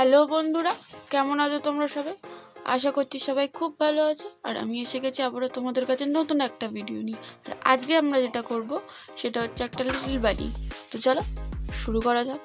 Hello বন্ধুরা, কেমন আছো তোমরা সবাই? আশা করছি সবাই খুব ভালো আছে। আর আমি এসে গেছি আবারও তোমাদের কাছে নতুন একটা ভিডিও নিয়ে। আর আজকে আমরা যেটা করব সেটা হচ্ছে একটা লিটল বাড়ি। তো চলো শুরু করা যাক।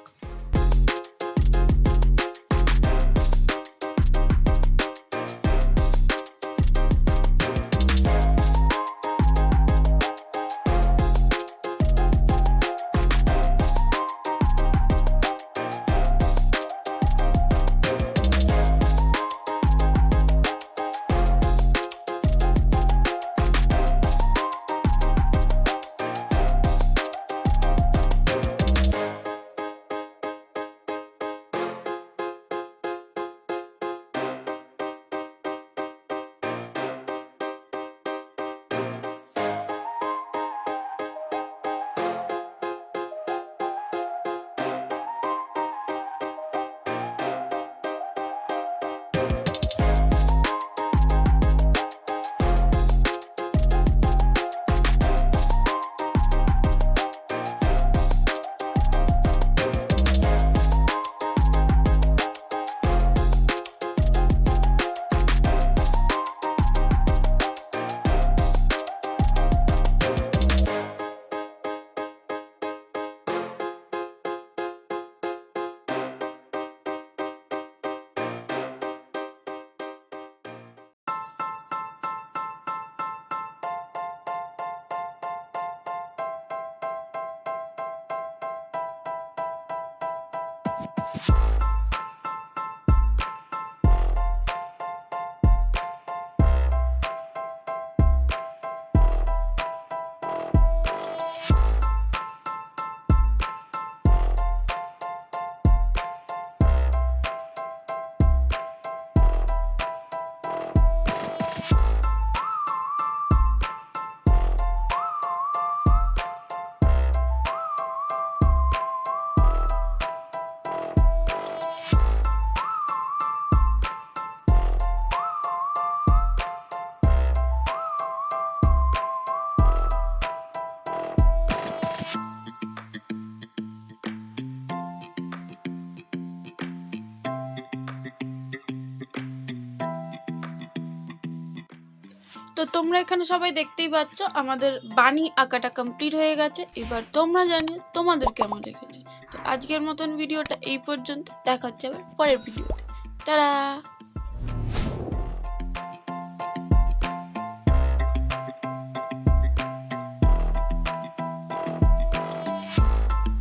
তো তোমরা এখানে সবাই দেখতেই পাচ্ছ আমাদের বাণী আঁকাটা কমপ্লিট হয়ে গেছে। এবার তোমরা জানি তোমাদের কেমন লেগেছে। তো আজকের মতন ভিডিওটা এই পর্যন্ত, দেখা হচ্ছে আবার পরের ভিডিওতে। টাটা।